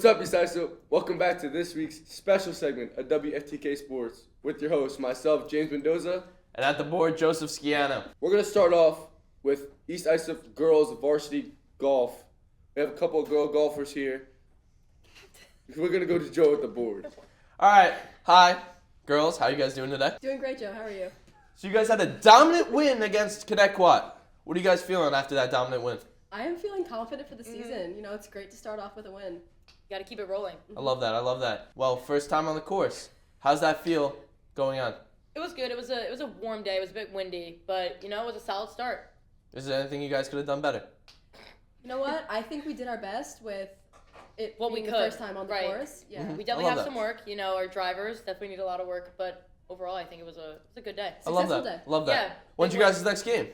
What's up, EIHS? Welcome back to this week's special segment of WFTK Sports with your host, myself, James Mendoza. And at the board, Joseph Sciano. We're going to start off with EIHS girls varsity golf. We have a couple of girl golfers here. We're going to go to Joe at the board. All right. Hi, girls. How you guys doing today? Doing great, Joe. How are you? So you guys had a dominant win against Connecticut. What are you guys feeling after that dominant win? I am feeling confident for the season. You know, it's great to start off with a win. Got to keep it rolling. I love that. Well, first time on the course. How's that feel going on? It was good. It was a warm day. It was a bit windy, but it was a solid start. Is there anything you guys could have done better? You know what? I think we did our best with it What being we the could. first time on the Right. course. Yeah. Mhm. We definitely I have love some work. Our drivers definitely need a lot of work, but overall, I think it was a good day. I love Successful that. day. Love that. Yeah, When's big you guys' next game?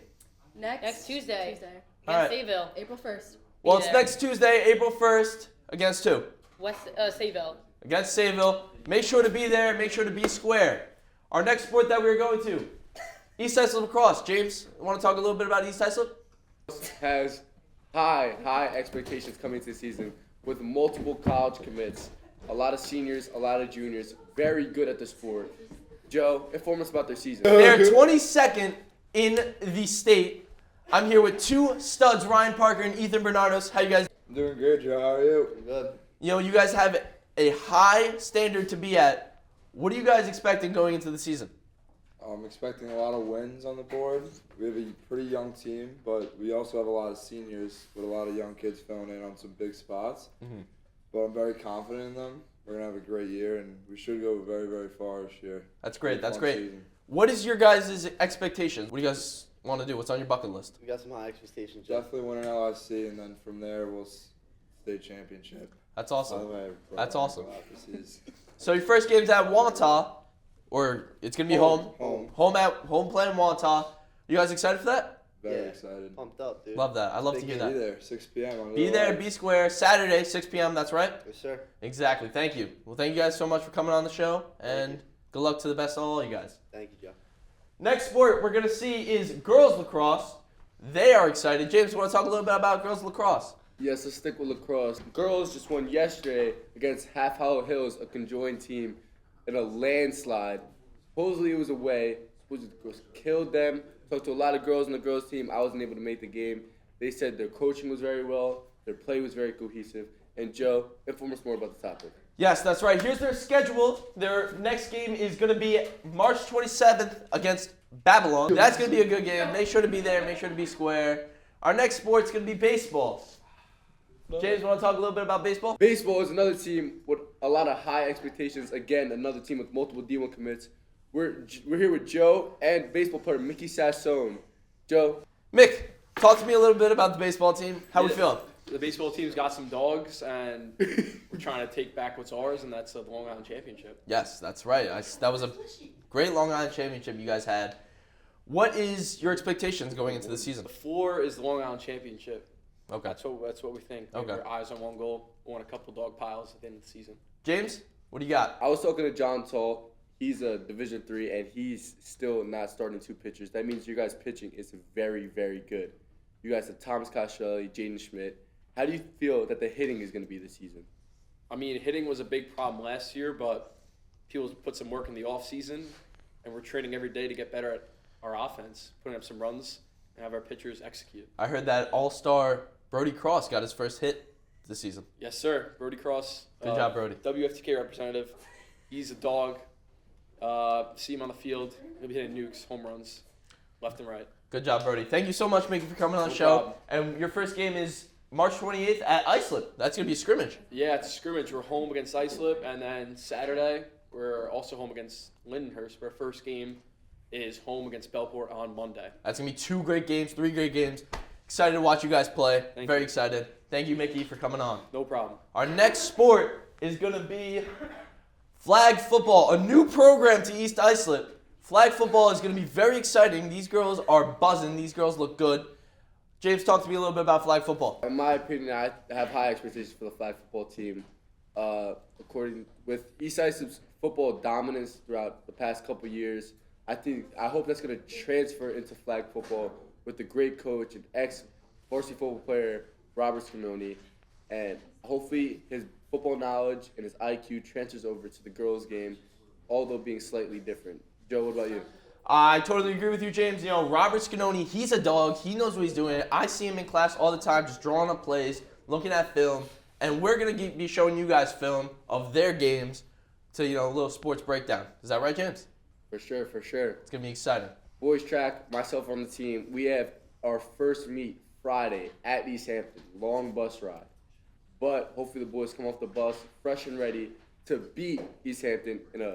Next Tuesday. Tuesday. All right. Against Sayville. April 1st. Well, Be it's there. next Tuesday, April 1st. Against who? Sayville. Against Sayville. Make sure to be there. Make sure to be square. Our next sport that we're going to, East Islip lacrosse. James, want to talk a little bit about East Islip? Has high expectations coming into the season with multiple college commits, a lot of seniors, a lot of juniors, very good at the sport. Joe, inform us about their season. They're 22nd in the state. I'm here with two studs, Ryan Parker and Ethan Bernardos. How you guys? Doing good, Joe. How are you? Good. You guys have a high standard to be at. What are you guys expecting going into the season? I'm expecting a lot of wins on the board. We have a pretty young team, but we also have a lot of seniors with a lot of young kids filling in on some big spots. Mhm. But I'm very confident in them. We're going to have a great year, and we should go very, very far this year. That's great. That's Fun great. season. What is your guys' expectations? What do you guys want to do? What's on your bucket list? We got some high expectations, Joe. Definitely win an LIC, and then from there, we'll state championship. That's By the awesome. way, That's awesome. Glasses. So your first game's at Wantagh, or it's gonna be home. Home playing Wantagh. You guys excited for that? Very Yeah. excited. Pumped up, dude. Love that. I love to Big hear Be that. there, 6 p.m. on Be the there, live. be square. Saturday, 6 p.m. That's right. Yes, sir. Exactly. Thank you. Well, thank you guys so much for coming on the show, and good luck to the best of all you guys. Thank you, Joe. Next sport we're gonna see is girls lacrosse. They are excited. James, you want to talk a little bit about girls lacrosse? Yes, let's stick with lacrosse. Girls just won yesterday against Half Hollow Hills, a conjoined team, in a landslide. Supposedly it was away. Supposedly the girls killed them. Talked to a lot of girls on the girls team. I wasn't able to make the game. They said their coaching was very well, their play was very cohesive. And Joe, inform us more about the topic. Yes, that's right. Here's their schedule. Their next game is going to be March 27th against Babylon. That's going to be a good game. Make sure to be there. Make sure to be square. Our next sport's going to be baseball. James, want to talk a little bit about baseball? Baseball is another team with a lot of high expectations. Again, another team with multiple D1 commits. We're here with Joe and baseball player Mickey Sassone. Joe, Mick, talk to me a little bit about the baseball team. How we feeling? The baseball team's got some dogs, and we're trying to take back what's ours, and that's the Long Island Championship. Yes, that's right. That was a great Long Island championship you guys had. What is your expectations going into the season? The floor is the Long Island Championship. Okay. That's what we think. Okay. We're eyes on one goal. We want a couple dog piles at the end of the season. James, what do you got? I was talking to John Tall. He's a Division III, and he's still not starting two pitchers. That means your guys' pitching is very, very good. You guys have Thomas Coscelli, Jaden Schmidt. How do you feel that the hitting is going to be this season? I mean, hitting was a big problem last year, but people put some work in the off season, and we're training every day to get better at our offense, putting up some runs, and have our pitchers execute. I heard that all-star Brody Cross got his first hit this season. Yes, sir. Brody Cross. Good job, Brody. WFTK representative. He's a dog. See him on the field. He'll be hitting nukes, home runs, left and right. Good job, Brody. Thank you so much, Mickey, for coming on the No show. problem. And your first game is March 28th at Islip. That's going to be a scrimmage. Yeah, it's a scrimmage. We're home against Islip, and then Saturday we're also home against Lindenhurst. Our first game is home against Bellport on Monday. That's going to be 2 great games, 3 great games. Excited to watch you guys play. Very you. excited. Thank you, Mickey, for coming on. No problem. Our next sport is going to be flag football, a new program to East Islip. Flag football is going to be very exciting. These girls are buzzing. These girls look good. James, talk to me a little bit about flag football. In my opinion, I have high expectations for the flag football team. According with East Islip's football dominance throughout the past couple years, I hope that's going to transfer into flag football with the great coach and ex-varsity football player Robert Scanoni, and hopefully his football knowledge and his IQ transfers over to the girls' game, although being slightly different. Joe, what about you? I totally agree with you, James. You know, Robert Scanoni, he's a dog. He knows what he's doing. I see him in class all the time just drawing up plays, looking at film. And we're going to be showing you guys film of their games to, you know, a little sports breakdown. Is that right, James? For sure, for sure. It's going to be exciting. Boys track, myself on the team. We have our first meet Friday at East Hampton. Long bus ride. But hopefully the boys come off the bus fresh and ready to beat East Hampton in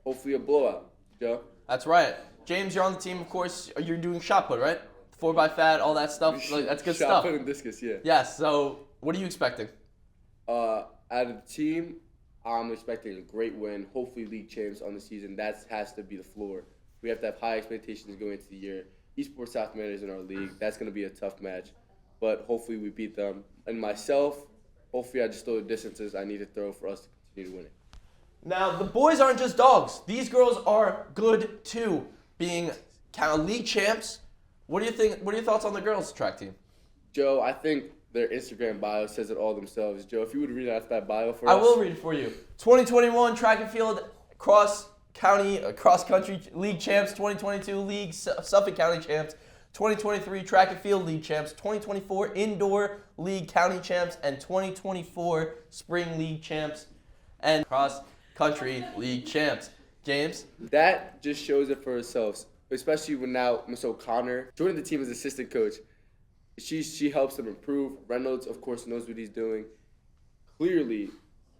hopefully a blowout. Joe? That's right. James, you're on the team, of course. You're doing shot put, right? 4x5, all that stuff. Like, that's good Shot stuff. put and discus, yeah. Yes, so what are you expecting? Out of the team, I'm expecting a great win. Hopefully league champs on the season. That has to be the floor. We have to have high expectations going into the year. Esports South Mariners in our league. That's going to be a tough match. But hopefully we beat them. And myself, hopefully I just throw the distances I need to throw for us to continue to win it. Now, the boys aren't just dogs. These girls are good, too, being kind of league champs. What do you think? What are your thoughts on the girls' track team? Joe, I think their Instagram bio says it all themselves. Joe, if you would read out that bio for I us. will read it for you. 2021 track and field cross country league champs, 2022 league Suffolk County champs, 2023 track and field league champs, 2024 indoor league county champs, and 2024 spring league champs, and cross country league champs. James? That just shows it for ourselves, especially when now Miss O'Connor joined the team as assistant coach. She helps them improve. Reynolds, of course, knows what he's doing. Clearly,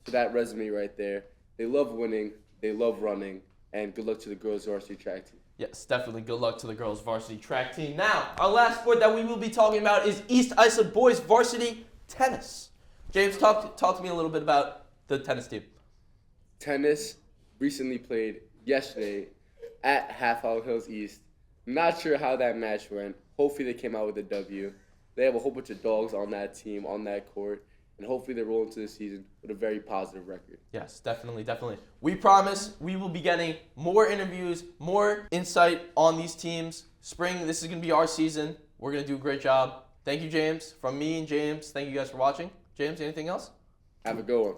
to that resume right there, they love winning, they love running, and good luck to the girls' varsity track team. Yes, definitely good luck to the girls' varsity track team. Now, our last sport that we will be talking about is East Islip boys varsity tennis. James, talk to me a little bit about the tennis team. Tennis recently played yesterday at Half Hollow Hills East. Not sure how that match went. Hopefully they came out with a W. They have a whole bunch of dogs on that team, on that court, and hopefully they roll into the season with a very positive record. Yes, definitely. We promise we will be getting more interviews, more insight on these teams. Spring, this is going to be our season. We're going to do a great job. Thank you, James. From me and James, thank you guys for watching. James, anything else? Have a good one.